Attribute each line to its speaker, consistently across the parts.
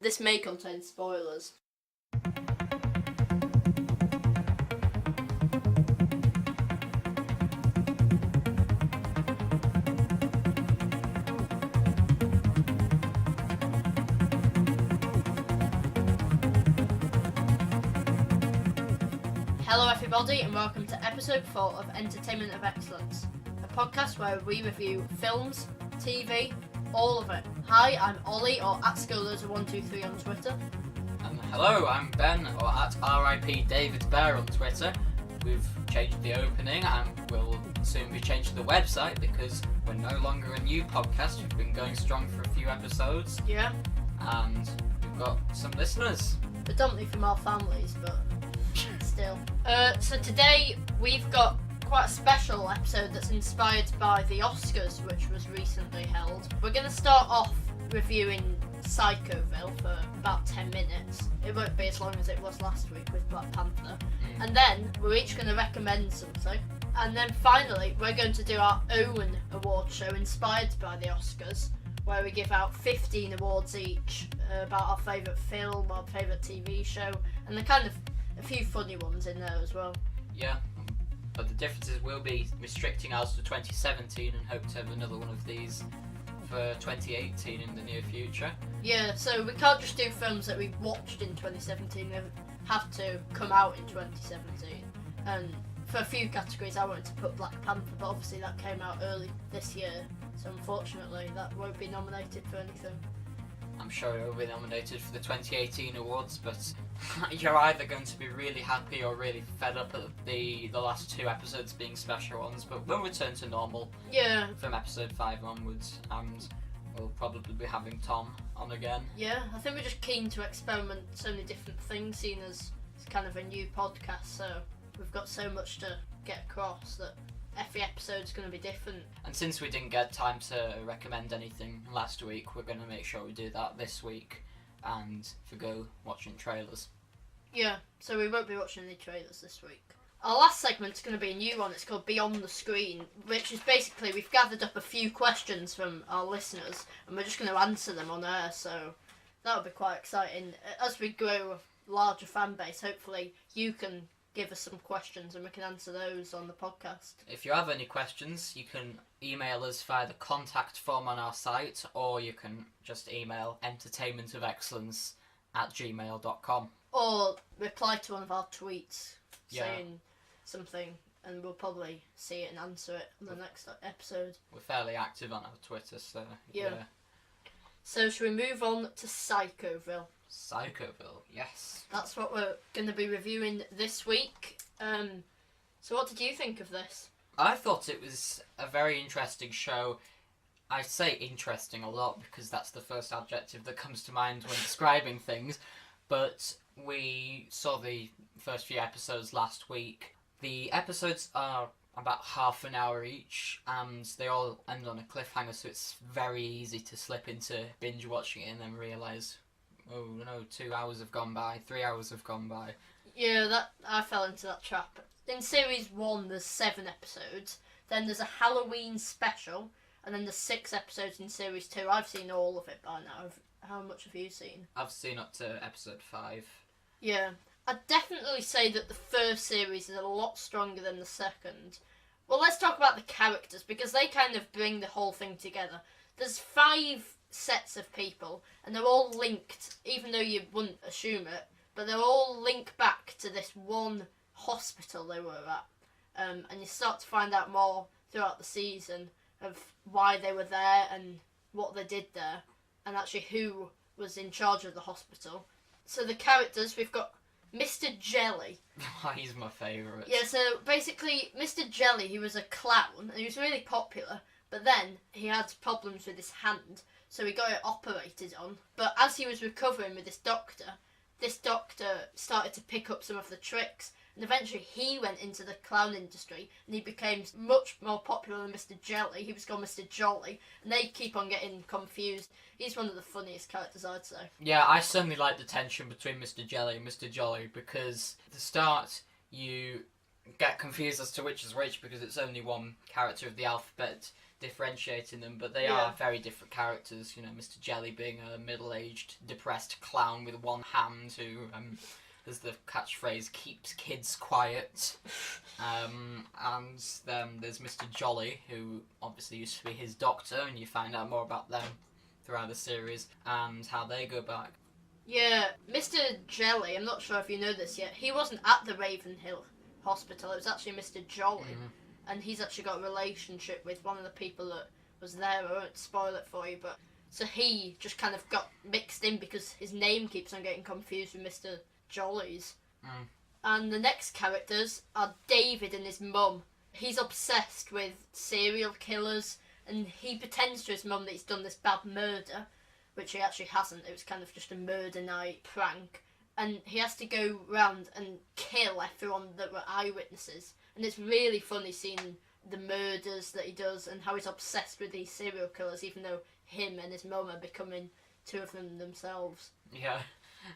Speaker 1: This may contain spoilers. Hello everybody and welcome to episode 4 of Entertainment of Excellence, a podcast where we review films, TV, all of it. Hi, I'm Ollie, or at Skillers123 on Twitter.
Speaker 2: And hello, I'm Ben, or at RIP David Bear on Twitter. We've changed the opening and we'll soon be changing the website because we're no longer a new podcast. We've been going strong for a few episodes.
Speaker 1: Yeah.
Speaker 2: And we've got some listeners.
Speaker 1: Predominantly from our families, but still. So today we've got quite a special episode that's inspired by the Oscars, which was recently held. We're going to start off reviewing Psychoville for about 10 minutes. It won't be as long as it was last week with Black Panther. And then we're each going to recommend something. And then finally we're going to do our own award show inspired by the Oscars, where we give out 15 awards each about our favourite film, our favourite TV show, and the kind of a few funny ones in there as well.
Speaker 2: Yeah, but the difference is we'll be restricting ours to 2017 and hope to have another one of these for 2018 in the near future.
Speaker 1: Yeah, so we can't just do films that we watched in 2017, they have to come out in 2017. And for a few categories I wanted to put Black Panther, but obviously that came out early this year, so unfortunately that won't be nominated for anything.
Speaker 2: I'm sure it will be nominated for the 2018 awards, but you're either going to be really happy or really fed up at the last two episodes being special ones, but we'll return to normal from episode 5 onwards, and we'll probably be having Tom on again.
Speaker 1: Yeah, I think we're just keen to experiment so many different things, seeing as it's kind of a new podcast, so we've got so much to get across that every episode's going to be different.
Speaker 2: And since we didn't get time to recommend anything last week, we're going to make sure we do that this week and forgo watching trailers.
Speaker 1: Yeah, so we won't be watching any trailers this week. Our last segment's going to be a new one. It's called Beyond the Screen, which is basically we've gathered up a few questions from our listeners and we're just going to answer them on air, so that'll be quite exciting. As we grow a larger fan base, hopefully you can give us some questions and we can answer those on the podcast.
Speaker 2: If you have any questions, you can email us via the contact form on our site, or you can just email entertainmentofexcellence@gmail.com.
Speaker 1: Or reply to one of our tweets saying something and we'll probably see it and answer it on the next episode.
Speaker 2: We're fairly active on our Twitter, so
Speaker 1: yeah. So should we move on to Psychoville?
Speaker 2: Psychoville, yes.
Speaker 1: That's what we're going to be reviewing this week. So what did you think of this?
Speaker 2: I thought it was a very interesting show. I say interesting a lot because that's the first adjective that comes to mind when describing things. But we saw the first few episodes last week. The episodes are about half an hour each and they all end on a cliffhanger, so it's very easy to slip into binge watching it and then realise, oh no, 2 hours have gone by, 3 hours have gone by.
Speaker 1: Yeah, I fell into that trap. In series 1 there's 7 episodes, then there's a Halloween special, and then there's 6 episodes in series 2. I've seen all of it by now. How much have you seen?
Speaker 2: I've seen up to episode 5.
Speaker 1: Yeah. I'd definitely say that the first series is a lot stronger than the second. Well, let's talk about the characters, because they kind of bring the whole thing together. There's 5 sets of people, and they're all linked, even though you wouldn't assume it, but they're all linked back to this one hospital they were at. And you start to find out more throughout the season of why they were there and what they did there, and actually who was in charge of the hospital. So the characters, we've got Mr. Jelly.
Speaker 2: He's my favourite.
Speaker 1: Yeah, so basically Mr. Jelly, he was a clown, and he was really popular, but then he had problems with his hand, so he got it operated on. But as he was recovering with this doctor started to pick up some of the tricks, and eventually he went into the clown industry and he became much more popular than Mr. Jelly. He was called Mr. Jolly, and they keep on getting confused. He's one of the funniest characters, I'd say.
Speaker 2: Yeah, I certainly like the tension between Mr. Jelly and Mr. Jolly, because at the start you get confused as to which is which because it's only one character of the alphabet differentiating them, but they are very different characters. You know, Mr. Jelly being a middle-aged, depressed clown with one hand who, as the catchphrase, keeps kids quiet. And then there's Mr. Jolly, who obviously used to be his doctor, and you find out more about them throughout the series and how they go back.
Speaker 1: Yeah, Mr. Jelly, I'm not sure if you know this yet, he wasn't at the Ravenhill Hospital, it was actually Mr. Jolly. And he's actually got a relationship with one of the people that was there. I won't spoil it for you, but so he just kind of got mixed in because his name keeps on getting confused with Mr. Jolly's. And the next characters are David and his mum. He's obsessed with serial killers, and he pretends to his mum that he's done this bad murder, which he actually hasn't. It was kind of just a murder night prank. And he has to go round and kill everyone that were eyewitnesses. And it's really funny seeing the murders that he does and how he's obsessed with these serial killers, even though him and his mum are becoming two of them themselves.
Speaker 2: Yeah,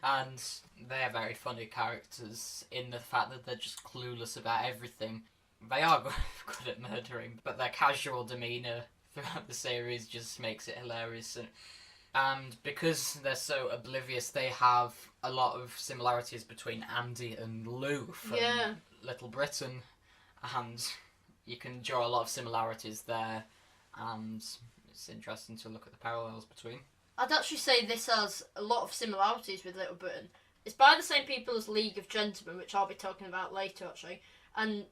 Speaker 2: and they're very funny characters in the fact that they're just clueless about everything. They are good at murdering, but their casual demeanour throughout the series just makes it hilarious. And because they're so oblivious, they have a lot of similarities between Andy and Lou from Little Britain. And you can draw a lot of similarities there, and it's interesting to look at the parallels between.
Speaker 1: I'd actually say this has a lot of similarities with Little Britain. It's by the same people as League of Gentlemen, which I'll be talking about later actually, and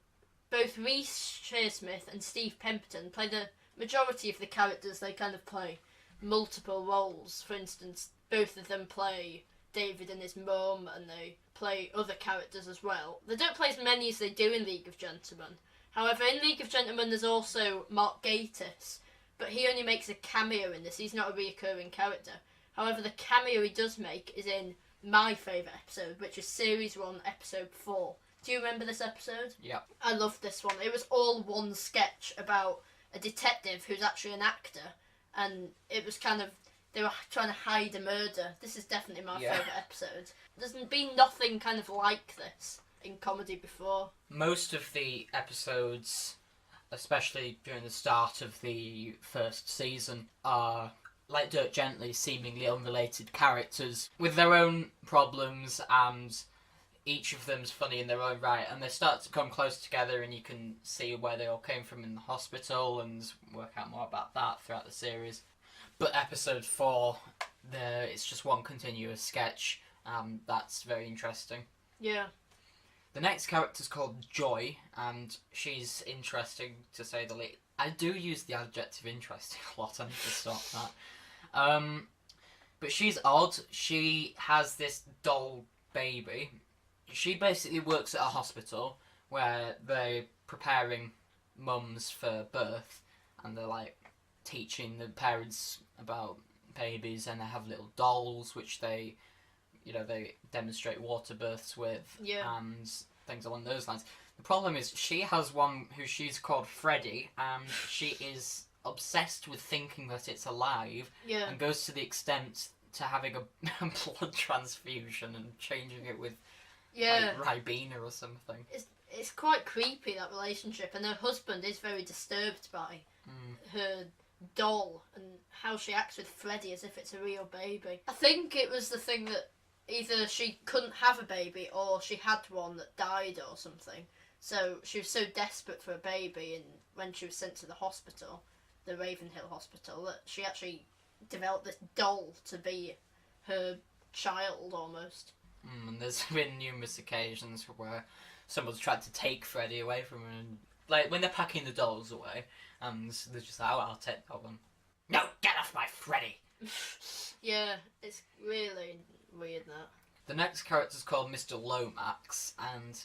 Speaker 1: both Rhys Shearsmith and Steve Pemberton play the majority of the characters. They kind of play multiple roles. For instance, both of them play David and his mum, and they play other characters as well. They don't play as many as they do in League of Gentlemen. However, in League of Gentlemen there's also Mark Gatiss, but he only makes a cameo in this. He's not a reoccurring character. However, the cameo he does make is in my favourite episode, which is Series 1, Episode 4. Do you remember this episode?
Speaker 2: Yeah.
Speaker 1: I loved this one. It was all one sketch about a detective who's actually an actor, and it was kind of, they were trying to hide a murder. This is definitely my favourite episode. There's been nothing kind of like this in comedy before.
Speaker 2: Most of the episodes, especially during the start of the first season, are, like Dirk Gently, seemingly unrelated characters with their own problems, and each of them's funny in their own right, and they start to come close together, and you can see where they all came from in the hospital and work out more about that throughout the series. But episode 4, it's just one continuous sketch. That's very interesting.
Speaker 1: Yeah.
Speaker 2: The next character's called Joy, and she's interesting, to say the least. I do use the adjective interesting a lot, I need to stop that. But she's odd. She has this doll baby. She basically works at a hospital where they're preparing mums for birth, and they're like teaching the parents about babies, and they have little dolls which they demonstrate water births with, and things along those lines. The problem is she has one who she's called Freddie, and she is obsessed with thinking that it's alive, and goes to the extent to having a blood transfusion and changing it with like Ribena or something.
Speaker 1: It's quite creepy, that relationship, and her husband is very disturbed by her doll and how she acts with Freddie as if it's a real baby. I think it was the thing that either she couldn't have a baby or she had one that died or something. So she was so desperate for a baby, and when she was sent to the hospital, the Ravenhill Hospital, that she actually developed this doll to be her child almost.
Speaker 2: And there's been numerous occasions where someone's tried to take Freddie away from her, and like when they're packing the dolls away, and they're just like, "Oh, I'll take that one." No, get off my Freddie!
Speaker 1: Yeah, it's really weird, that.
Speaker 2: The next character's called Mr. Lomax, and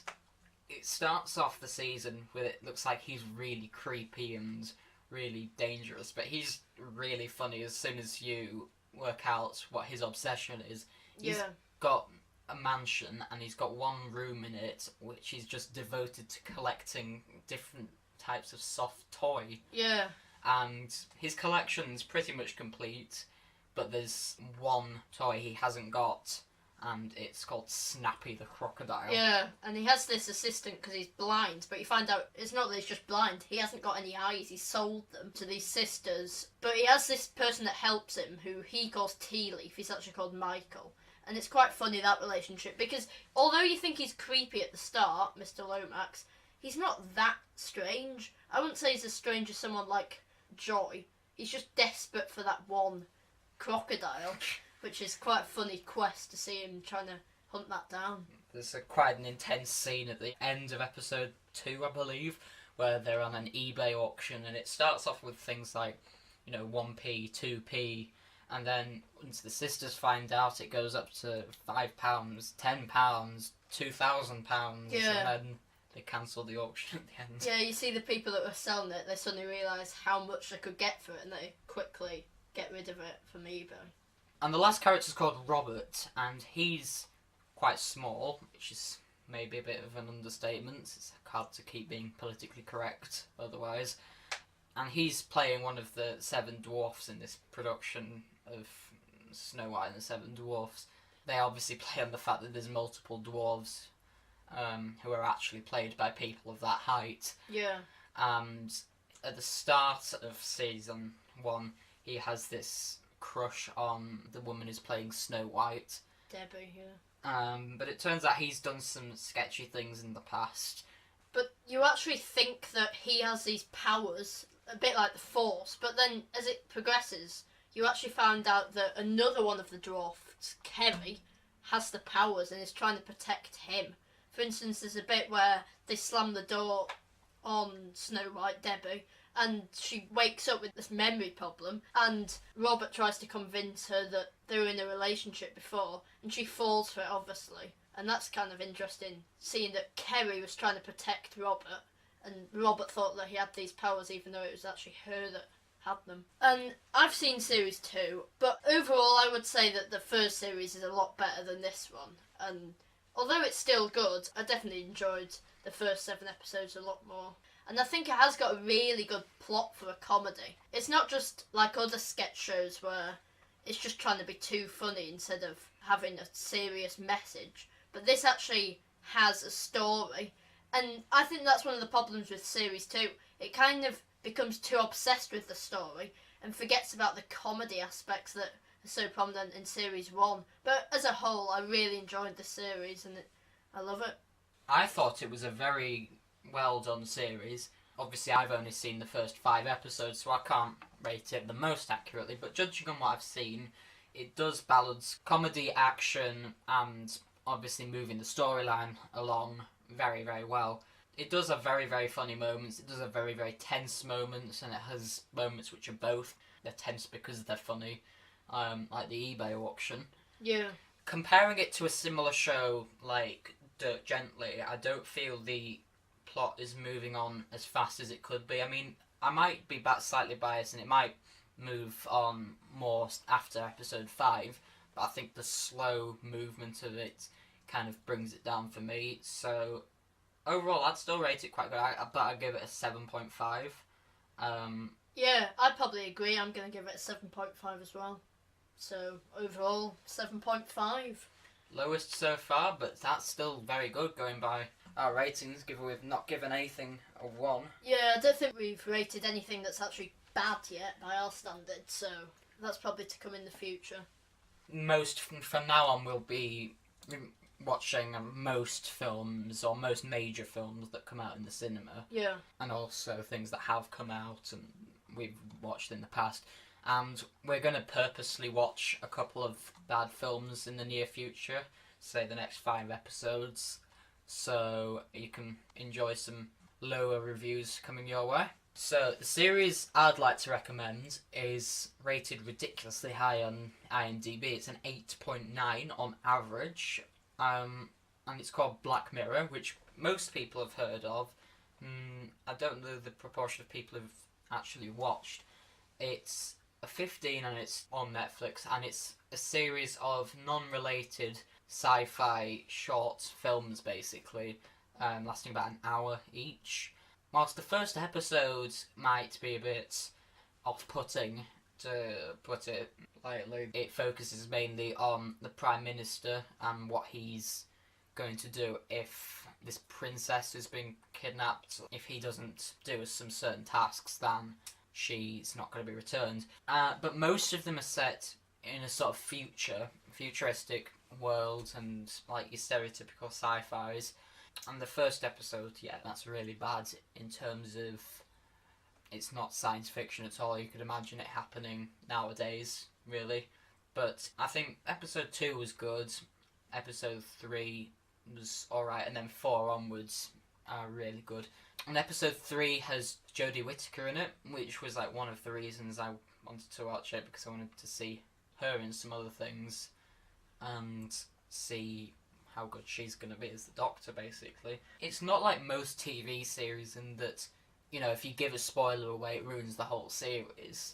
Speaker 2: it starts off the season with it looks like he's really creepy and really dangerous, but he's really funny as soon as you work out what his obsession is. He's got a mansion, and he's got one room in it which he's just devoted to collecting different types of soft toy.
Speaker 1: Yeah.
Speaker 2: And his collection's pretty much complete, but there's one toy he hasn't got, and it's called Snappy the Crocodile.
Speaker 1: Yeah, and he has this assistant because he's blind, but you find out it's not that he's just blind, he hasn't got any eyes, he sold them to these sisters. But he has this person that helps him, who he calls Tea Leaf, he's actually called Michael. And it's quite funny, that relationship, because although you think he's creepy at the start, Mr. Lomax, he's not that strange. I wouldn't say he's as strange as someone like Joy. He's just desperate for that one crocodile, which is quite a funny quest to see him trying to hunt that down.
Speaker 2: There's quite an intense scene at the end of episode 2, I believe, where they're on an eBay auction, and it starts off with things like, 1p, 2p, and then once the sisters find out, it goes up to £5, £10, £2,000,
Speaker 1: Yeah.
Speaker 2: and then they cancel the auction at the end.
Speaker 1: Yeah, you see the people that were selling it, they suddenly realise how much they could get for it, and they quickly get rid of it from eBay.
Speaker 2: And the last character's called Robert, and he's quite small, which is maybe a bit of an understatement. It's hard to keep being politically correct otherwise. And he's playing one of the 7 dwarfs in this production of Snow White and the 7 Dwarfs. They obviously play on the fact that there's multiple dwarves who are actually played by people of that height.
Speaker 1: Yeah.
Speaker 2: And at the start of season 1, he has this crush on the woman who's playing Snow White.
Speaker 1: Debbie, yeah.
Speaker 2: But it turns out he's done some sketchy things in the past.
Speaker 1: But you actually think that he has these powers, a bit like the Force, but then as it progresses, you actually find out that another one of the dwarfs, Kerry, has the powers and is trying to protect him. For instance, there's a bit where they slam the door on Snow White, Debbie, and she wakes up with this memory problem, and Robert tries to convince her that they were in a relationship before, and she falls for it, obviously. And that's kind of interesting, seeing that Kerry was trying to protect Robert, and Robert thought that he had these powers even though it was actually her that had them. And I've seen series 2, but overall I would say that the first series is a lot better than this one. And although it's still good, I definitely enjoyed the first 7 episodes a lot more. And I think it has got a really good plot for a comedy. It's not just like other sketch shows where it's just trying to be too funny instead of having a serious message. But this actually has a story. And I think that's one of the problems with series 2. It kind of becomes too obsessed with the story and forgets about the comedy aspects that are so prominent in series 1. But as a whole, I really enjoyed the series and I love it.
Speaker 2: I thought it was a very well done series. Obviously, I've only seen the first 5 episodes, so I can't rate it the most accurately, but judging on what I've seen, it does balance comedy, action, and obviously moving the storyline along very, very well. It does have very, very funny moments, it does have very, very tense moments, and it has moments which are both. They're tense because they're funny, like the eBay auction.
Speaker 1: Yeah.
Speaker 2: Comparing it to a similar show like Dirt Gently, I don't feel the plot is moving on as fast as it could be. I mean, I might be slightly biased and it might move on more after episode 5, but I think the slow movement of it kind of brings it down for me. So overall, I'd still rate it quite good, but I'd give it a 7.5.
Speaker 1: Yeah, I'd probably agree. I'm going to give it a 7.5 as well. So overall, 7.5.
Speaker 2: Lowest so far, but that's still very good going by our ratings, given we've not given anything a 1.
Speaker 1: Yeah, I don't think we've rated anything that's actually bad yet by our standards, so that's probably to come in the future.
Speaker 2: Most, from now on, we'll be watching most films, or most major films that come out in the cinema.
Speaker 1: Yeah.
Speaker 2: And also things that have come out and we've watched in the past. And we're going to purposely watch a couple of bad films in the near future, say the next 5 episodes, so you can enjoy some lower reviews coming your way. So the series I'd like to recommend is rated ridiculously high on IMDb. It's an 8.9 on average, and it's called Black Mirror, which most people have heard of. I don't know the proportion of people who've actually watched. It's a 15 and it's on Netflix, and it's a series of non-related sci-fi short films, basically, lasting about an hour each. Whilst the first episode might be a bit off-putting to put it lightly. It focuses mainly on the Prime Minister and what he's going to do if this princess has been kidnapped. If he doesn't do some certain tasks, then she's not going to be returned. But most of them are set in a sort of futuristic world and like your stereotypical sci-fis. And the first episode, yeah, that's really bad in terms of it's not science fiction at all. You could imagine it happening nowadays, really. But I think episode 2 was good, episode 3 was alright, and then 4 onwards are really good. And episode 3 has Jodie Whittaker in it, which was like one of the reasons I wanted to watch it, because I wanted to see her in some other things and see how good she's going to be as the Doctor, basically. It's not like most TV series in that, you know, if you give a spoiler away, it ruins the whole series,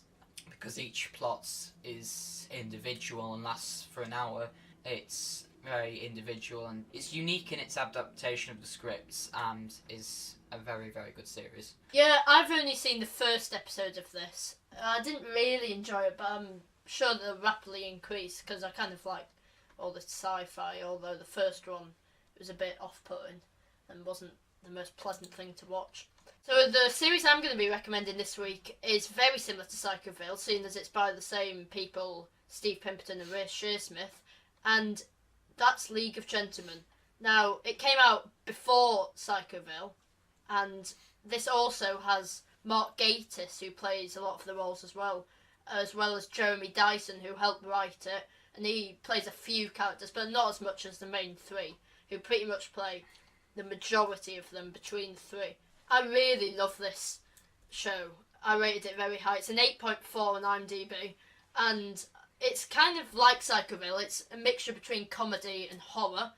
Speaker 2: because each plot is individual and lasts for an hour. It's very individual and it's unique in its adaptation of the scripts and is a very, very good series.
Speaker 1: Yeah, I've only seen the first episode of this. I didn't really enjoy it, but I'm sure they'll rapidly increase because I kind of like all the sci-fi, although the first one was a bit off-putting and wasn't the most pleasant thing to watch. So the series I'm going to be recommending this week is very similar to Psychoville, seeing as it's by the same people, Steve Pemberton and Ray Shearsmith, and that's League of Gentlemen. Now, it came out before Psychoville, and this also has Mark Gatiss, who plays a lot of the roles as well as Jeremy Dyson, who helped write it, and he plays a few characters, but not as much as the main three, who pretty much play the majority of them between the three. I really love this show. I rated it very high. It's an 8.4 on IMDb, and it's kind of like Psychoville. It's a mixture between comedy and horror,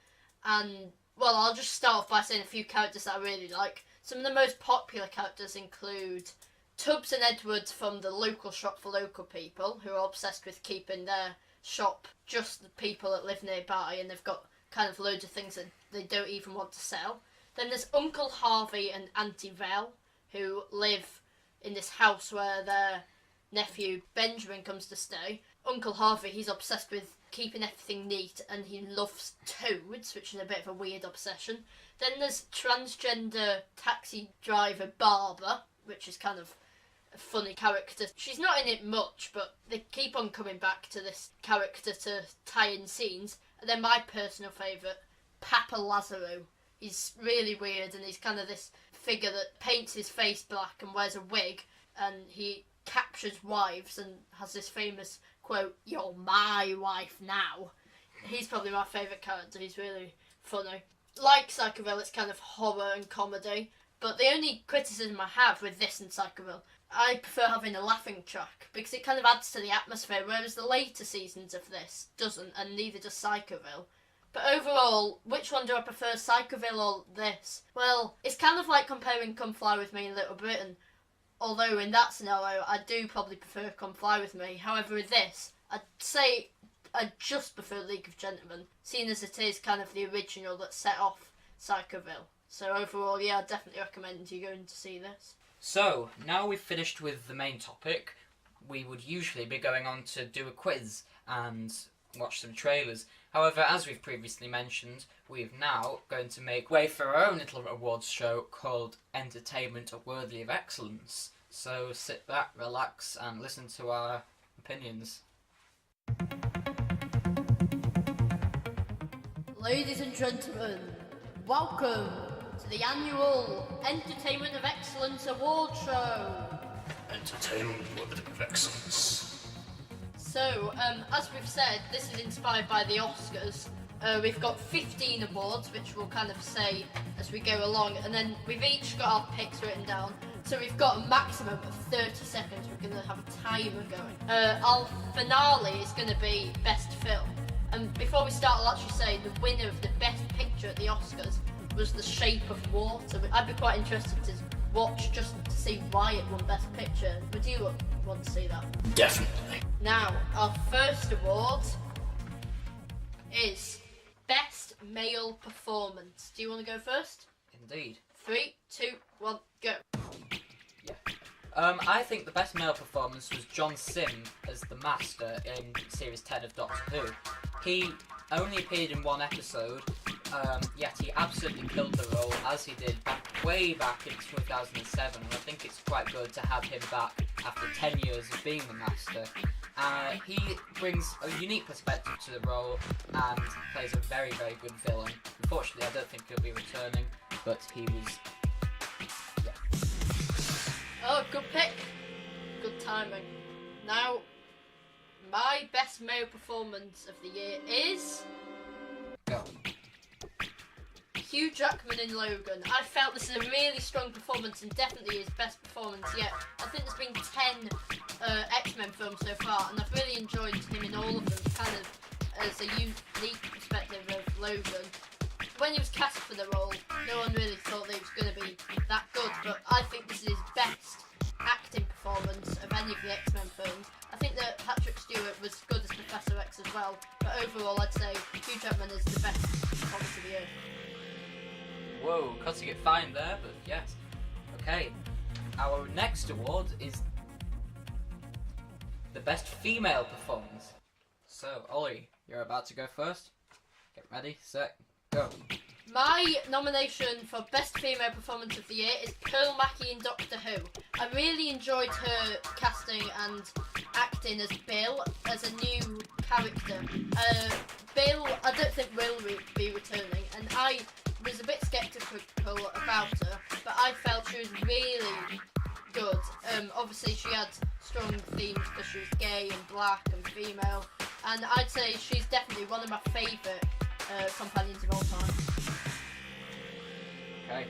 Speaker 1: and, well, I'll just start off by saying a few characters that I really like. Some of the most popular characters include Tubbs and Edwards from the local shop for local people, who are obsessed with keeping their shop just the people that live nearby, and they've got kind of loads of things that they don't even want to sell. Then there's Uncle Harvey and Auntie Vel, who live in this house where their nephew Benjamin comes to stay. Uncle Harvey, he's obsessed with keeping everything neat, and he loves toads, which is a bit of a weird obsession. Then there's transgender taxi driver Barbara, which is kind of a funny character. She's not in it much, but they keep on coming back to this character to tie in scenes. And then my personal favourite, Papa Lazaro. He's really weird, and he's kind of this figure that paints his face black and wears a wig, and he captures wives and has this famous quote, "You're my wife now." He's probably my favourite character. He's really funny. Like Psychoville, it's kind of horror and comedy, but the only criticism I have with this and Psychoville, I prefer having a laughing track, because it kind of adds to the atmosphere, whereas the later seasons of this doesn't, and neither does Psychoville. But overall, which one do I prefer, Psychoville or this? Well, it's kind of like comparing Come Fly With Me and Little Britain, although in that scenario, I do probably prefer Come Fly With Me. However, with this, I'd say I just prefer League of Gentlemen, seeing as it is kind of the original that set off Psychoville. So overall, yeah, I'd definitely recommend you going to see this.
Speaker 2: So, now we've finished with the main topic, we would usually be going on to do a quiz and watch some trailers. However, as we've previously mentioned, we've now going to make way for our own little awards show called Entertainment Worthy of Excellence. So sit back, relax, and listen to our opinions.
Speaker 1: Ladies and gentlemen, welcome to the annual Entertainment of Excellence Award Show.
Speaker 3: Entertainment Worthy of Excellence.
Speaker 1: So, as we've said, this is inspired by the Oscars. We've got 15 awards, which we'll kind of say as we go along, and then we've each got our picks written down. So we've got a maximum of 30 seconds. We're going to have a timer going. Our finale is going to be Best Film. And before we start, I'll actually say the winner of the Best Picture at the Oscars was The Shape of Water. I'd be quite interested to watch just to see why it won Best Picture. Would you want to see that?
Speaker 3: Definitely.
Speaker 1: Now, our first award is Best Male Performance. Do you want to go first?
Speaker 2: Indeed.
Speaker 1: 3, 2, 1, go.
Speaker 2: Yeah. I think the best male performance was John Sim as the Master in Series 10 of Doctor Who. He only appeared in one episode, yet he absolutely killed the role, as he did way back in 2007, and I think it's quite good to have him back after 10 years of being the Master. He brings a unique perspective to the role and plays a very, very good villain. Unfortunately, I don't think he'll be returning, but he was...
Speaker 1: Oh, good pick. Good timing. Now, my best male performance of the year is...
Speaker 2: Go.
Speaker 1: Hugh Jackman in Logan. I felt this is a really strong performance and definitely his best performance yet. I think there's been 10 X-Men films so far, and I've really enjoyed him in all of them, kind of as a unique perspective of Logan. When he was cast for the role, no one really thought that he was going to be that good, but I think this is his best acting performance of any of the X-Men films. I think that Patrick Stewart was good as Professor X as well, but overall I'd say Hugh Jackman is the best performance of the year.
Speaker 2: Whoa, cutting it fine there, but yes. Okay, our next award is the best female performance. So, Ollie, you're about to go first. Get ready, set, go.
Speaker 1: My nomination for Best Female Performance of the Year is Pearl Mackie in Doctor Who. I really enjoyed her casting and acting as Bill, as a new character. Bill, I don't think will be returning, and I was a bit sceptical about her, but I felt she was really good. Obviously she had strong themes because she was gay and black and female, and I'd say she's definitely one of my favourite companions of all time.
Speaker 2: Okay.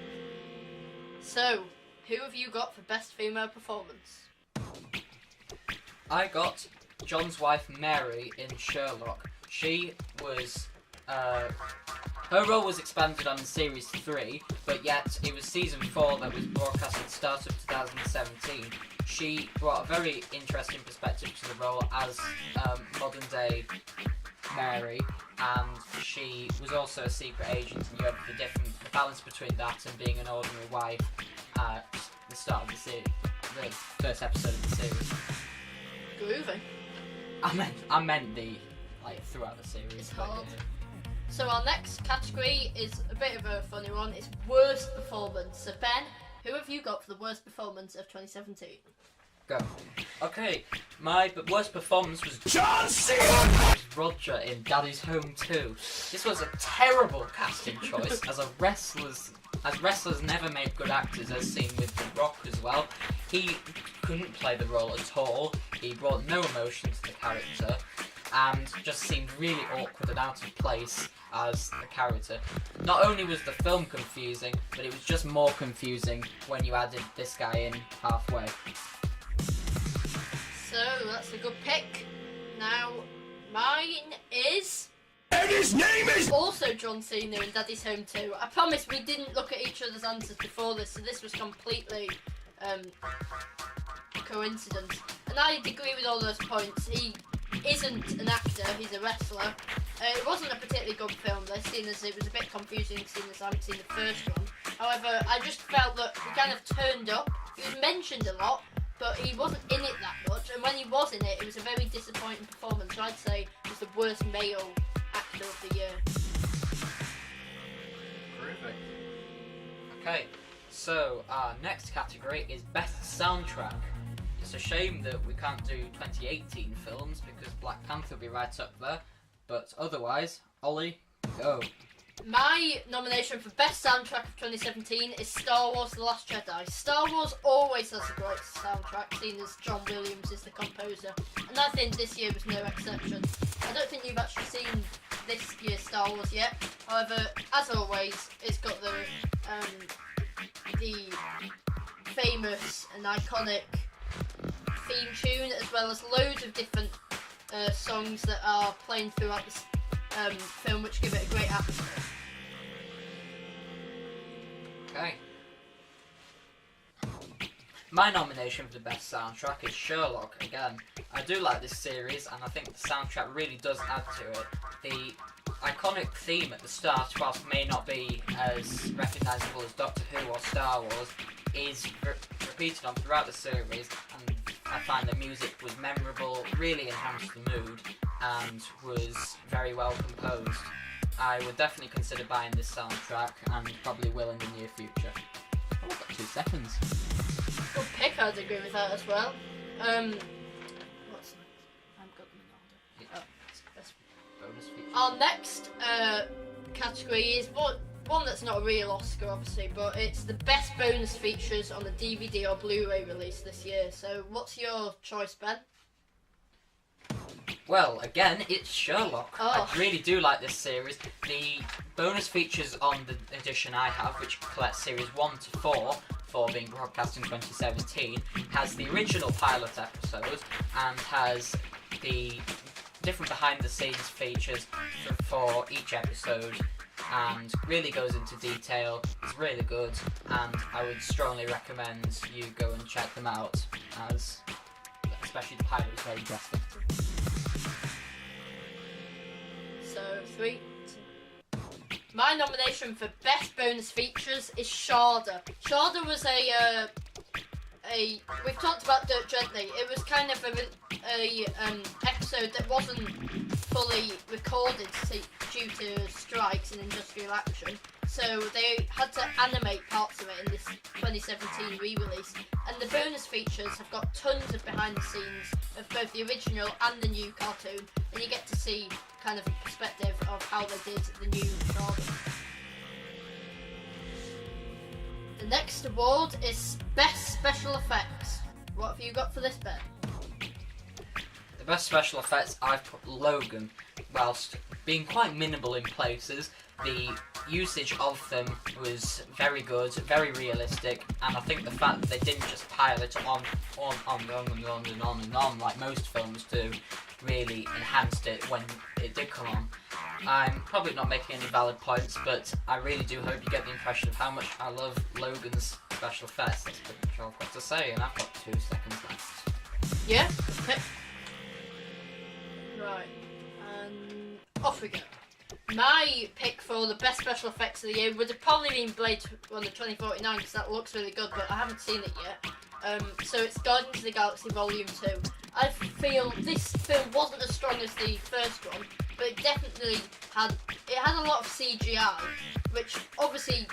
Speaker 1: So, who have you got for Best Female Performance?
Speaker 2: I got John's wife Mary in Sherlock. She was... her role was expanded on in Series 3, but yet it was Season 4 that was broadcast at the start of 2017. She brought a very interesting perspective to the role as modern day Mary, and she was also a secret agent, and you have the balance between that and being an ordinary wife at the start of the series, the first episode of the series.
Speaker 1: Groovy.
Speaker 2: I meant the throughout the series.
Speaker 1: It's
Speaker 2: but,
Speaker 1: hard.
Speaker 2: yeah.
Speaker 1: So our next category is a bit of a funny one. It's Worst Performance. So Ben, who have you got for the worst performance of 2017?
Speaker 2: Go. Okay, my worst performance was
Speaker 3: John C.
Speaker 2: Roger in Daddy's Home 2. This was a terrible casting choice, as wrestlers never made good actors, as seen with The Rock as well. He couldn't play the role at all. He brought no emotion to the character, and just seemed really awkward and out of place as the character. Not only was the film confusing, but it was just more confusing when you added this guy in halfway.
Speaker 1: So that's a good pick. Now, mine is...
Speaker 3: And his name is...
Speaker 1: also John Cena in Daddy's Home 2. I promise we didn't look at each other's answers before this, so this was completely coincidence. And I agree with all those points. He isn't an actor, he's a wrestler. It wasn't a particularly good film, though, seeing as it was a bit confusing, seeing as I haven't seen the first one. However, I just felt that he kind of turned up. He was mentioned a lot, but he wasn't in it that much, and when he was in it, it was a very disappointing performance. So I'd say it was the worst male actor of the year.
Speaker 2: Groovy. Okay, so our next category is Best Soundtrack. It's a shame that we can't do 2018 films because Black Panther will be right up there, but otherwise, Ollie, go.
Speaker 1: My nomination for Best Soundtrack of 2017 is Star Wars The Last Jedi. Star Wars always has a great soundtrack, seeing as John Williams is the composer, and I think this year was no exception. I don't think you've actually seen this year's Star Wars yet, however, as always, it's got the famous and iconic theme tune, as well as loads of different songs that are playing throughout this film, which give it a great atmosphere.
Speaker 2: Okay. My nomination for the best soundtrack is Sherlock again. I do like this series, and I think the soundtrack really does add to it. The iconic theme at the start, whilst may not be as recognisable as Doctor Who or Star Wars, is repeated on throughout the series, and I find the music was memorable, really enhanced the mood, and was very well composed. I would definitely consider buying this soundtrack, and probably will in the near future. Oh, I've got 2 seconds.
Speaker 1: Good pick, I'd agree with that as well. What's I've got the
Speaker 2: Yeah. Best bonus feature.
Speaker 1: Our next category is one that's not a real Oscar, obviously, but it's the best bonus features on a DVD or Blu-ray release this year. So, what's your choice, Ben?
Speaker 2: Well, again, it's Sherlock.
Speaker 1: Oh.
Speaker 2: I really do like this series. The bonus features on the edition I have, which collects series 1 to 4, 4 being broadcast in 2017, has the original pilot episodes and has the different behind-the-scenes features for each episode, and really goes into detail. It's really good, and I would strongly recommend you go and check them out, as especially the pilot was very interesting.
Speaker 1: So, 3, 2. My nomination for best bonus features is Sharda. Sharda was we've talked about Dirt Gently. It was kind of a episode that wasn't fully recorded due to strikes and industrial action. So they had to animate parts of it in this 2017 re-release. And the bonus features have got tons of behind the scenes of both the original and the new cartoon. And you get to see kind of a perspective of how they did the new Sharda. The next award is Best Special Effects. What have you got for this, Ben?
Speaker 2: The best special effects, I've put Logan. Whilst being quite minimal in places, the usage of them was very good, very realistic, and I think the fact that they didn't just pile it on like most films do, really enhanced it when it did come on. I'm probably not making any valid points, but I really do hope you get the impression of how much I love Logan's special effects. That's pretty much all I've got to say, and I've got 2 seconds left.
Speaker 1: Yeah? Okay. Right. And off we go. My pick for the best special effects of the year would have probably been Blade Runner 2049, because that looks really good, but I haven't seen it yet. So it's Guardians of the Galaxy Volume 2. I feel this film wasn't as strong as the first one, but it definitely had a lot of CGI, which obviously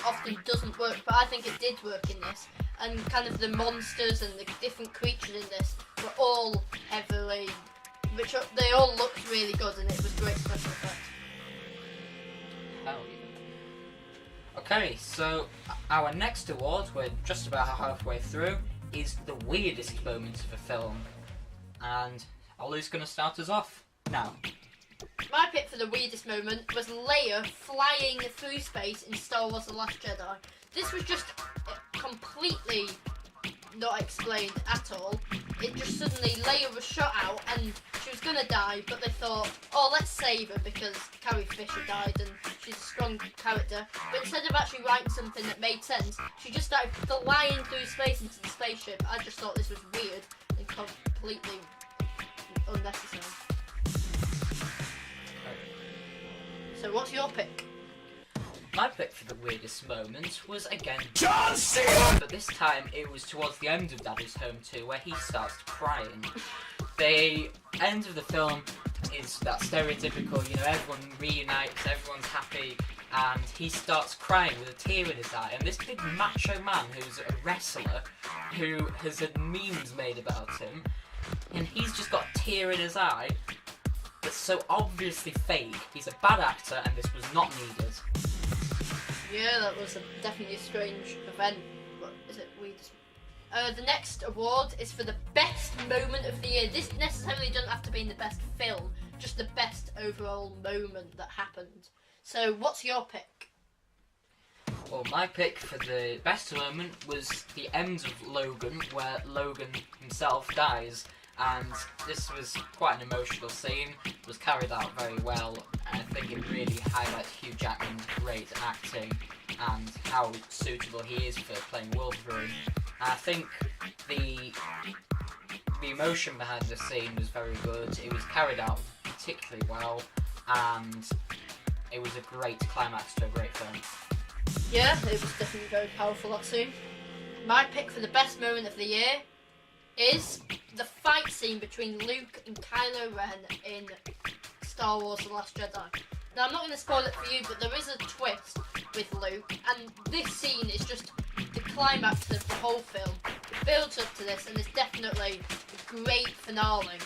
Speaker 1: often doesn't work, but I think it did work in this. And kind of the monsters and the different creatures in this were all heavily, they all looked really good, and it was great special effects.
Speaker 2: Hell yeah. Okay, so our next award, we're just about halfway through, is the weirdest moment of a film. And Ollie's going to start us off now.
Speaker 1: My pick for the weirdest moment was Leia flying through space in Star Wars The Last Jedi. This was just completely not explained at all. It just suddenly, Leia was shot out and she was going to die, but they thought, oh, let's save her because Carrie Fisher died and she's a strong character. But instead of actually writing something that made sense, she just started flying through space into the spaceship. I just thought this was weird and completely unnecessary. So what's your pick?
Speaker 2: My pick for the weirdest moment was again
Speaker 3: John Cena!
Speaker 2: but this time it was towards the end of Daddy's Home 2, where he starts crying. The end of the film is that stereotypical, everyone reunites, everyone's happy, and he starts crying with a tear in his eye. And this big macho man who's a wrestler, who has had memes made about him, and he's just got a tear in his eye that's so obviously fake. He's a bad actor, and this was not needed.
Speaker 1: Yeah, that was definitely a strange event. What is it? The next award is for the best moment of the year. This necessarily doesn't have to be in the best film, just the best overall moment that happened. So, what's your pick?
Speaker 2: Well, my pick for the best moment was the end of Logan, where Logan himself dies. And this was quite an emotional scene. It was carried out very well, and I think it really highlights Hugh Jackman's great acting and how suitable he is for playing Wolverine. And I think the emotion behind the scene was very good. It was carried out particularly well, and it was a great climax to a great film.
Speaker 1: Yeah, it was definitely very powerful, that scene. My pick for the best moment of the year is the fight scene between Luke and Kylo Ren in Star Wars The Last Jedi. Now, I'm not going to spoil it for you, but there is a twist with Luke, and this scene is just the climax of the whole film. It builds up to this, and it's definitely a great finale.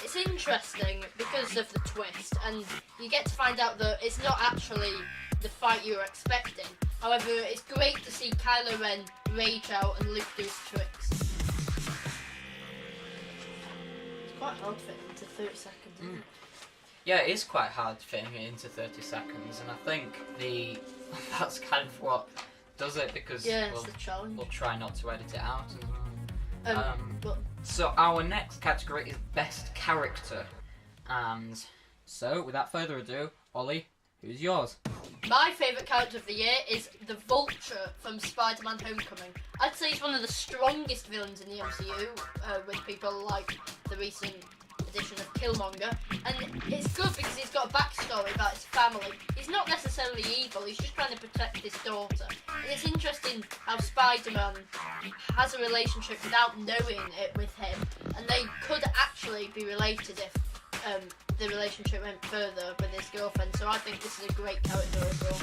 Speaker 1: It's interesting because of the twist, and you get to find out that it's not actually the fight you were expecting. However, it's great to see Kylo Ren rage out and Luke do his tricks. It's quite hard to fit into 30 seconds, isn't it?
Speaker 2: Yeah, it is quite hard fitting it into 30 seconds, and I think that's kind of what does it, because
Speaker 1: it's the challenge.
Speaker 2: we'll try not to edit it out as
Speaker 1: But
Speaker 2: So our next category is Best Character, and so without further ado, Ollie, who's yours?
Speaker 1: my favourite character of the year is the Vulture from Spider-Man Homecoming. I'd say he's one of the strongest villains in the MCU, with people like the recent edition of Killmonger, and it's good because he's got a backstory about his family. He's not necessarily evil, he's just trying to protect his daughter. And it's interesting how Spider-Man has a relationship without knowing it with him, and they could actually be related if the relationship went further with his girlfriend. So I think this is a great character overall.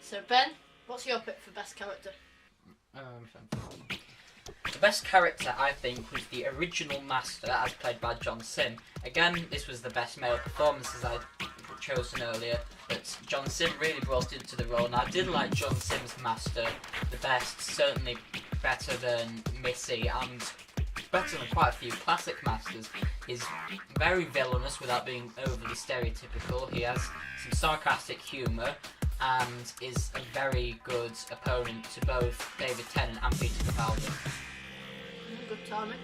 Speaker 1: So Ben, what's your pick for best character?
Speaker 2: The best character, I think, was the original Master, as played by John Sim. Again, this was the best male performance, as I'd chosen earlier, but John Sim really brought it into the role, and I did like John Sim's Master the best, certainly better than Missy, and better than quite a few classic Masters. He's very villainous without being overly stereotypical. He has some sarcastic humour, and is a very good opponent to both David Tennant and Peter Capaldi.
Speaker 1: Good timing.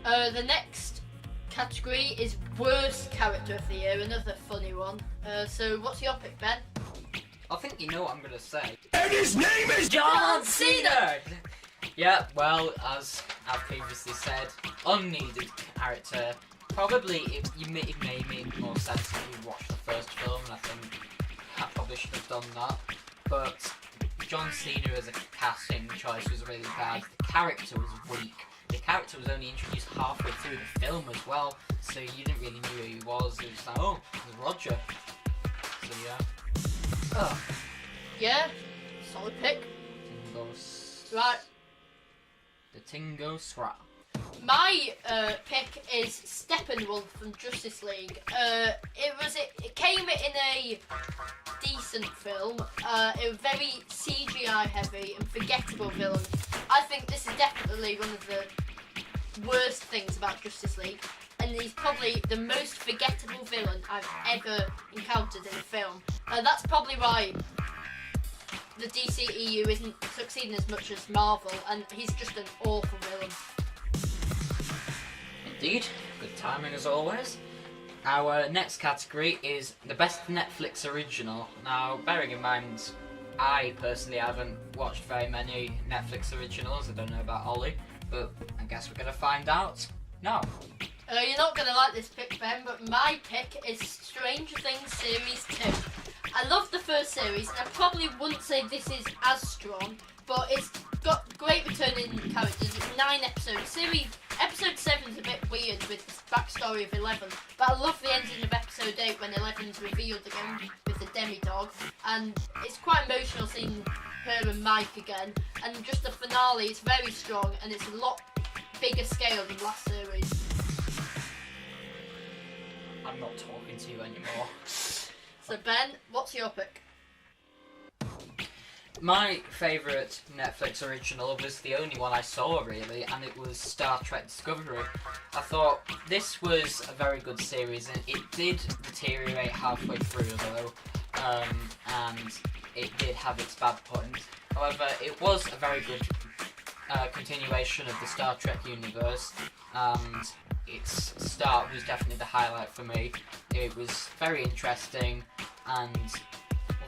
Speaker 1: The next category is worst character of the year, another funny one. So what's your pick, Ben?
Speaker 2: I think you know what I'm going to say.
Speaker 3: And his name is
Speaker 2: John Cena! Yeah, well, as I've previously said, unneeded character. Probably it may make more sense if you watch the first film, and I think I probably should have done that. But John Cena as a casting choice was really bad. The character was weak. The character was only introduced halfway through the film as well, so you didn't really know who he was. It was like, oh, it's Roger. So yeah. Oh.
Speaker 1: Yeah, solid pick. Right.
Speaker 2: The Tingo Swap.
Speaker 1: My pick is Steppenwolf from Justice League. It came in a decent film. It was very CGI heavy and forgettable villain. I think this is definitely one of the worst things about Justice League, and he's probably the most forgettable villain I've ever encountered in a film. That's probably why the DCEU isn't succeeding as much as Marvel, and he's just an awful villain.
Speaker 2: Indeed, good timing as always. Our next category is the best Netflix original. Now, bearing in mind, I personally haven't watched very many Netflix originals. I don't know about Ollie, but I guess we're going to find out now.
Speaker 1: You're not going to like this pick, Ben, but my pick is Stranger Things Series 2. I love the first series, and I probably wouldn't say this is as strong, but it's got great returning characters. It's 9 episodes. Episode 7 is a bit weird with the backstory of 11, but I love the ending of episode 8 when 11's revealed again with the demi-dog, and it's quite emotional seeing her and Mike again, and just the finale is very strong, and it's a lot bigger scale than last series.
Speaker 2: I'm not talking to you anymore.
Speaker 1: So Ben, what's your pick?
Speaker 2: My favourite Netflix original was the only one I saw really, and it was Star Trek Discovery. I thought this was a very good series, and it did deteriorate halfway through though, and it did have its bad points. However, it was a very good continuation of the Star Trek universe, and its start was definitely the highlight for me. It was very interesting, and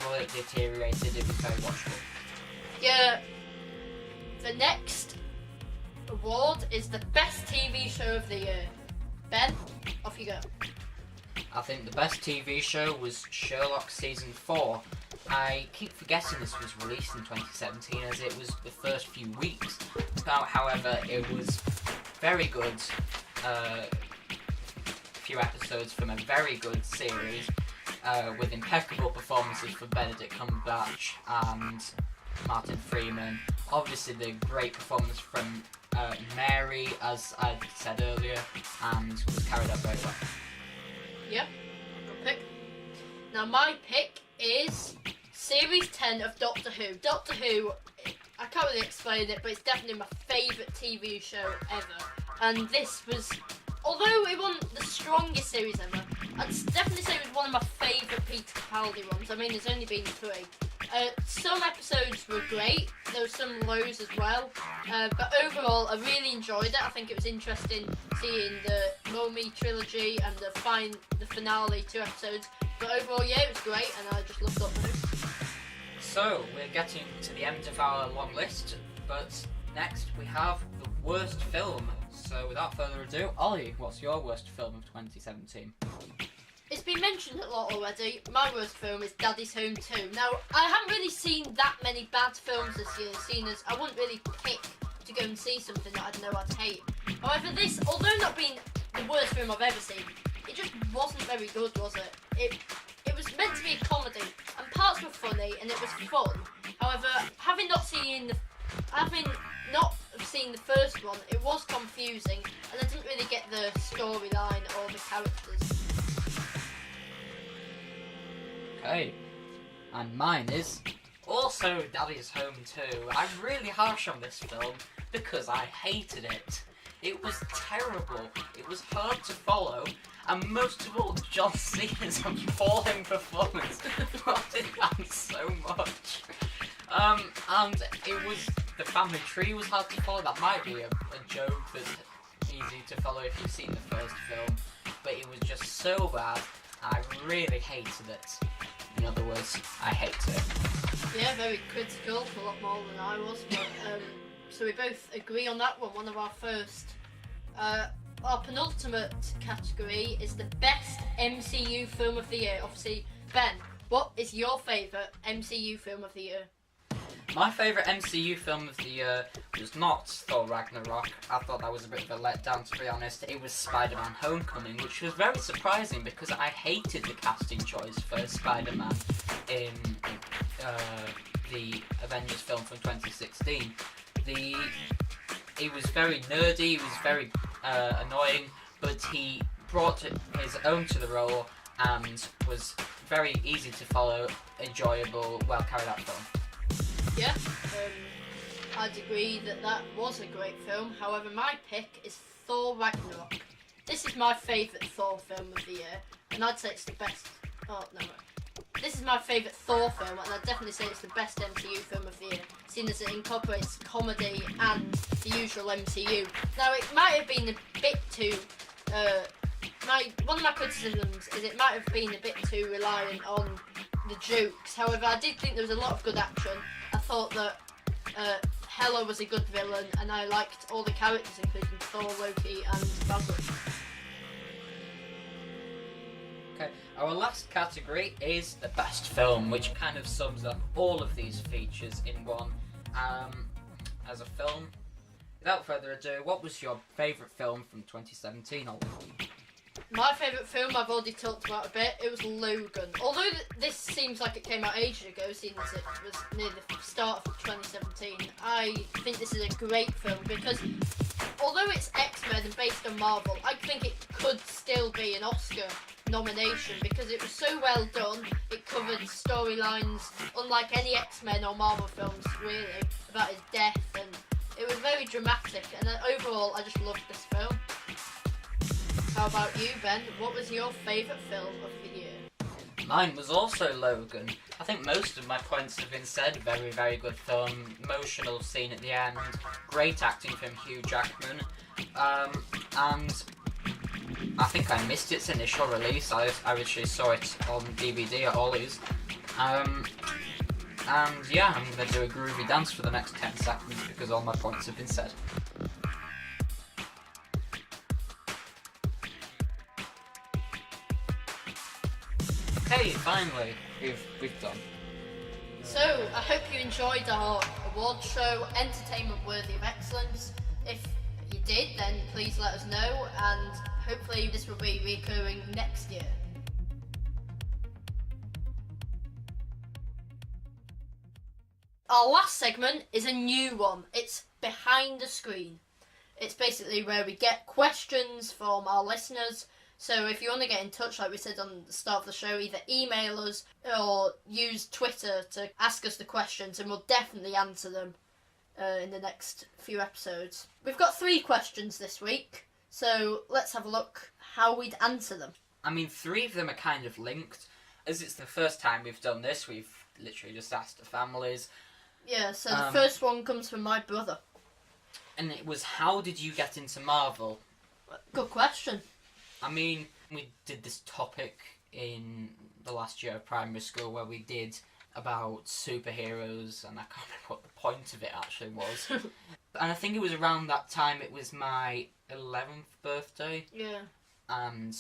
Speaker 2: although it deteriorated, it was very watchable.
Speaker 1: Yeah. The next award is the best TV show of the year. Ben, off you go.
Speaker 2: I think the best TV show was Sherlock Season 4. I keep forgetting this was released in 2017 as it was the first few weeks. However, it was very good. Few episodes from a very good series with impeccable performances from Benedict Cumberbatch and Martin Freeman. Obviously, the great performance from Mary, as I said earlier, and was carried out very well.
Speaker 1: Yeah, good pick. Now my pick is Series 10 of Doctor Who. Doctor Who, I can't really explain it, but it's definitely my favourite TV show ever. And this was, although it wasn't the strongest series ever, I'd definitely say it was one of my favourite Peter Capaldi ones. I mean, there's only been 3. Some episodes were great, there were some lows as well, but overall I really enjoyed it. I think it was interesting seeing the Momi trilogy and the finale 2 episodes, but overall, yeah, it was great and I just loved Doctor Who.
Speaker 2: So, we're getting to the end of our long list, but next we have the worst film. So without further ado, Ollie, what's your worst film of 2017?
Speaker 1: It's been mentioned a lot already. My worst film is Daddy's Home 2. Now, I haven't really seen that many bad films this year, seeing as I wouldn't really pick to go and see something that I'd know I'd hate. However, this, although not being the worst film I've ever seen, it just wasn't very good, was it? It was meant to be a comedy, and parts were funny, and it was fun. However, having not seen the first one, it was confusing, and I didn't really get the storyline or the characters.
Speaker 2: Okay, and mine is also Daddy's Home 2. I'm really harsh on this film because I hated it. It was terrible, it was hard to follow, and most of all, John Cena's appalling performance brought it down so much. And it was, the family tree was hard to follow. That might be a joke that's easy to follow if you've seen the first film, but it was just so bad, I really hated it. In other words, I hate it.
Speaker 1: Yeah, very critical, a lot more than I was, but so we both agree on that one. One of our first. Our penultimate category is the best MCU film of the year. Obviously, Ben, what is your favourite MCU film of the year?
Speaker 2: My favourite MCU film of the year was not Thor Ragnarok. I thought that was a bit of a letdown, to be honest. It was Spider-Man Homecoming, which was very surprising because I hated the casting choice for Spider-Man in the Avengers film from 2016. He was very nerdy, he was very annoying, but he brought his own to the role and was very easy to follow, enjoyable, well carried out film.
Speaker 1: Yeah, I'd agree that was a great film. However, my pick is Thor Ragnarok. This is my favourite Thor film of the year, and I'd say it's the best. Oh, no. This is my favourite Thor film, and I'd definitely say it's the best MCU film of the year, seeing as it incorporates comedy and the usual MCU. Now, it might have been a bit too. One of my criticisms is it might have been a bit too reliant on the jokes. However, I did think there was a lot of good action. I thought that Hela was a good villain, and I liked all the characters, including Thor, Loki, and Valkyrie.
Speaker 2: Okay, our last category is the best film, which kind of sums up all of these features in one. As a film, without further ado, what was your favourite film from 2017, Ollie?
Speaker 1: My favourite film, I've already talked about a bit, it was Logan. Although this seems like it came out ages ago, seeing as it was near the start of 2017, I think this is a great film because although it's X-Men and based on Marvel, I think it could still be an Oscar nomination because it was so well done. It covered storylines unlike any X-Men or Marvel films, really, about his death, and it was very dramatic, and overall I just loved this film. How about you, Ben? What was your favourite film of the year?
Speaker 2: Mine was also Logan. I think most of my points have been said. Very, very good film. Emotional scene at the end. Great acting from Hugh Jackman. And I think I missed its initial release. I actually saw it on DVD at Ollie's. And yeah, I'm going to do a groovy dance for the next 10 seconds because all my points have been said. Okay, finally, we've done.
Speaker 1: So, I hope you enjoyed our award show, Entertainment Worthy of Excellence. If you did, then please let us know, and hopefully this will be recurring next year. Our last segment is a new one. It's Behind the Screen. It's basically where we get questions from our listeners. So if you want to get in touch, like we said on the start of the show, either email us or use Twitter to ask us the questions, and we'll definitely answer them in the next few episodes. We've got 3 questions this week, so let's have a look how we'd answer them.
Speaker 2: I mean, 3 of them are kind of linked. As it's the first time we've done this, we've literally just asked the families.
Speaker 1: Yeah, so the first one comes from my brother.
Speaker 2: And it was, how did you get into Marvel?
Speaker 1: Good question.
Speaker 2: I mean, we did this topic in the last year of primary school where we did about superheroes, and I can't remember what the point of it actually was. And I think it was around that time, it was my 11th birthday.
Speaker 1: Yeah.
Speaker 2: And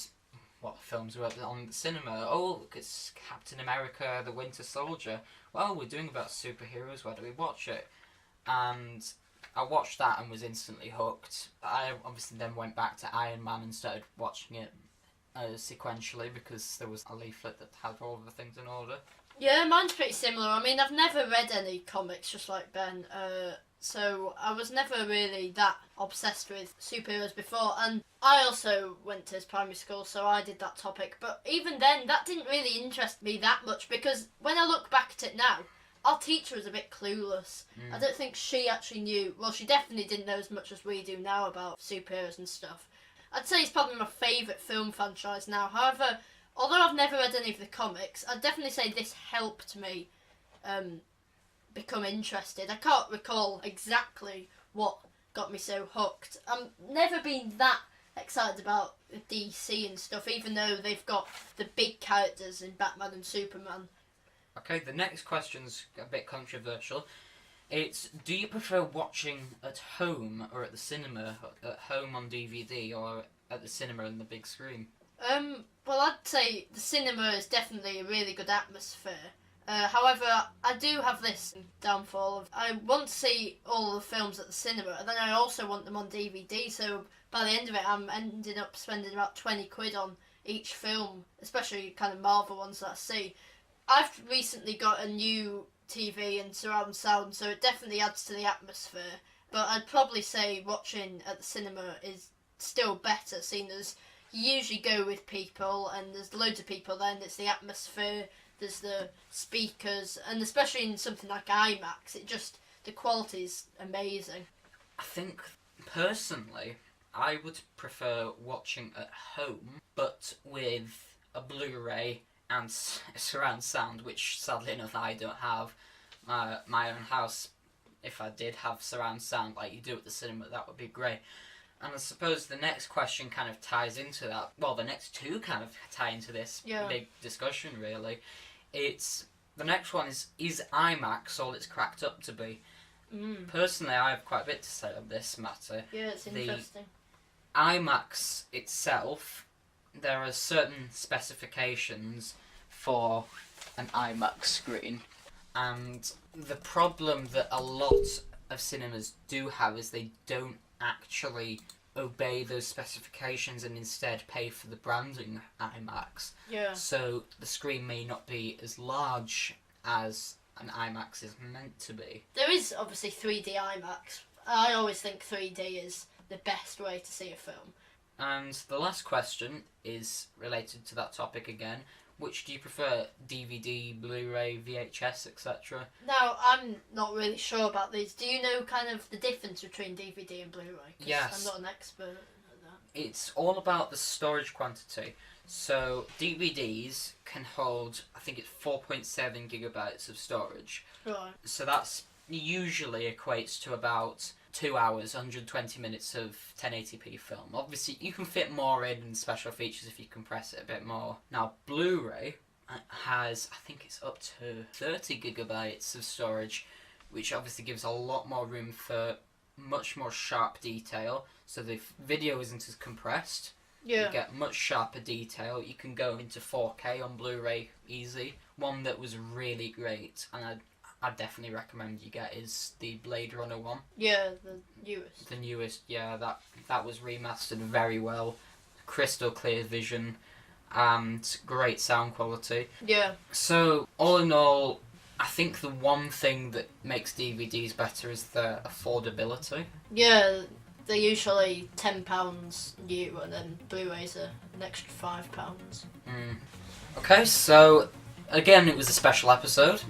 Speaker 2: what films were on the cinema? Oh, look, it's Captain America, the Winter Soldier. Well, we're doing about superheroes, why do we watch it? And I watched that and was instantly hooked. I obviously then went back to Iron Man and started watching it sequentially because there was a leaflet that had all of the things in order.
Speaker 1: Yeah, mine's pretty similar. I mean, I've never read any comics, just like Ben, so I was never really that obsessed with superheroes before, and I also went to primary school, so I did that topic, but even then, that didn't really interest me that much, because when I look back at it now, our teacher was a bit clueless. I don't think she actually knew, well, she definitely didn't know as much as we do now about superheroes and stuff. I'd say it's probably my favourite film franchise now. However, although I've never read any of the comics, I'd definitely say this helped me become interested. I can't recall exactly what got me so hooked. I've never been that excited about DC and stuff, even though they've got the big characters in Batman and Superman.
Speaker 2: Okay, the next question's a bit controversial. It's, do you prefer watching at home or at the cinema, at home on DVD or at the cinema on the big screen?
Speaker 1: Well, I'd say the cinema is definitely a really good atmosphere. However, I do have this downfall of I want to see all the films at the cinema, and then I also want them on DVD, so by the end of it I'm ending up spending about 20 quid on each film, especially kind of Marvel ones that I see. I've recently got a new TV and surround sound, so it definitely adds to the atmosphere, but I'd probably say watching at the cinema is still better, seeing as you usually go with people and there's loads of people then, it's the atmosphere, there's the speakers, and especially in something like IMAX, the quality's amazing.
Speaker 2: I think, personally, I would prefer watching at home, but with a Blu-ray and surround sound, which sadly enough I don't have. My own house, if I did have surround sound like you do at the cinema, that would be great. And I suppose the next question kind of ties into that. Well, the next 2 kind of tie into this big discussion, really. The next one is IMAX all it's cracked up to be? Personally, I have quite a bit to say on this matter.
Speaker 1: Yeah, it's interesting.
Speaker 2: The IMAX itself, there are certain specifications for an IMAX screen, and the problem that a lot of cinemas do have is they don't actually obey those specifications and instead pay for the branding IMAX.
Speaker 1: Yeah.
Speaker 2: So the screen may not be as large as an IMAX is meant to be.
Speaker 1: There is obviously 3D IMAX. I always think 3D is the best way to see a film.
Speaker 2: And the last question is related to that topic again. Which do you prefer? DVD, Blu-ray, VHS, etc.?
Speaker 1: Now, I'm not really sure about these. Do you know kind of the difference between DVD and Blu-ray? 'Cause
Speaker 2: yes.
Speaker 1: I'm not an expert at that.
Speaker 2: It's all about the storage quantity. So DVDs can hold, I think it's 4.7 gigabytes of storage.
Speaker 1: Right.
Speaker 2: So that's usually equates to about 2 hours, 120 minutes of 1080p film. Obviously, you can fit more in and special features if you compress it a bit more. Now, Blu-ray has, I think it's up to 30 gigabytes of storage, which obviously gives a lot more room for much more sharp detail. So the video isn't as compressed.
Speaker 1: Yeah.
Speaker 2: You get much sharper detail. You can go into 4K on Blu-ray easy. One that was really great, and I definitely recommend you get is the Blade Runner one.
Speaker 1: Yeah, the newest.
Speaker 2: The newest, yeah, that was remastered very well. Crystal clear vision and great sound quality.
Speaker 1: Yeah.
Speaker 2: So, all in all, I think the one thing that makes DVDs better is their affordability.
Speaker 1: Yeah, they're usually £10 new, and then Blu-rays are an extra £5.
Speaker 2: Okay, so again, it was a special episode.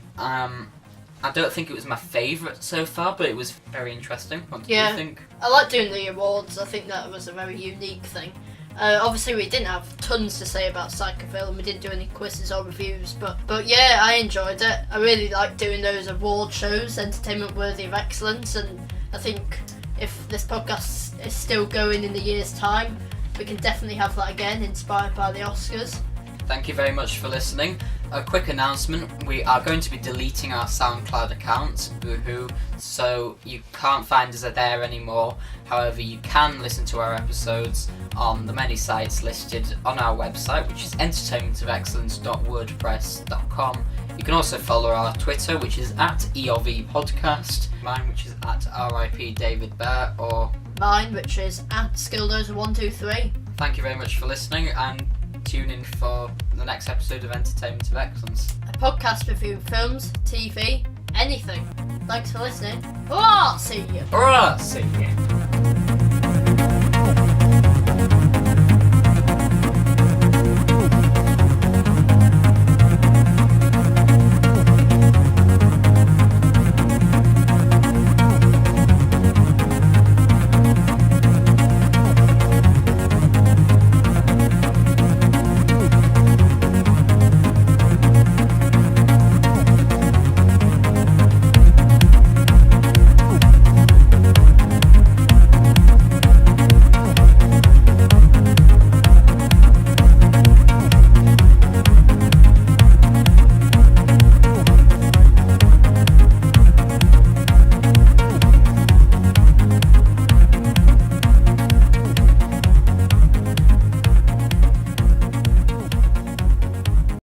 Speaker 2: I don't think it was my favourite so far, but it was very interesting. What did you think?
Speaker 1: I like doing the awards. I think that was a very unique thing. Obviously, we didn't have tons to say about Psychoville, and we didn't do any quizzes or reviews, but yeah, I enjoyed it. I really like doing those award shows, entertainment worthy of excellence, and I think if this podcast is still going in the year's time, we can definitely have that again, inspired by the Oscars.
Speaker 2: Thank you very much for listening. A quick announcement, we are going to be deleting our SoundCloud account, boohoo, so you can't find us there anymore. However, you can listen to our episodes on the many sites listed on our website, which is entertainmentofexcellence.wordpress.com. You can also follow our Twitter, which is @EOVpodcast, mine, which is @RIPDavidBear, or
Speaker 1: mine, which is @Skilldozer123.
Speaker 2: Thank you very much for listening, and tune in for the next episode of Entertainment of Excellence.
Speaker 1: A podcast reviewing films, TV, anything. Thanks for listening. Oh, see you.
Speaker 2: Alright, see you.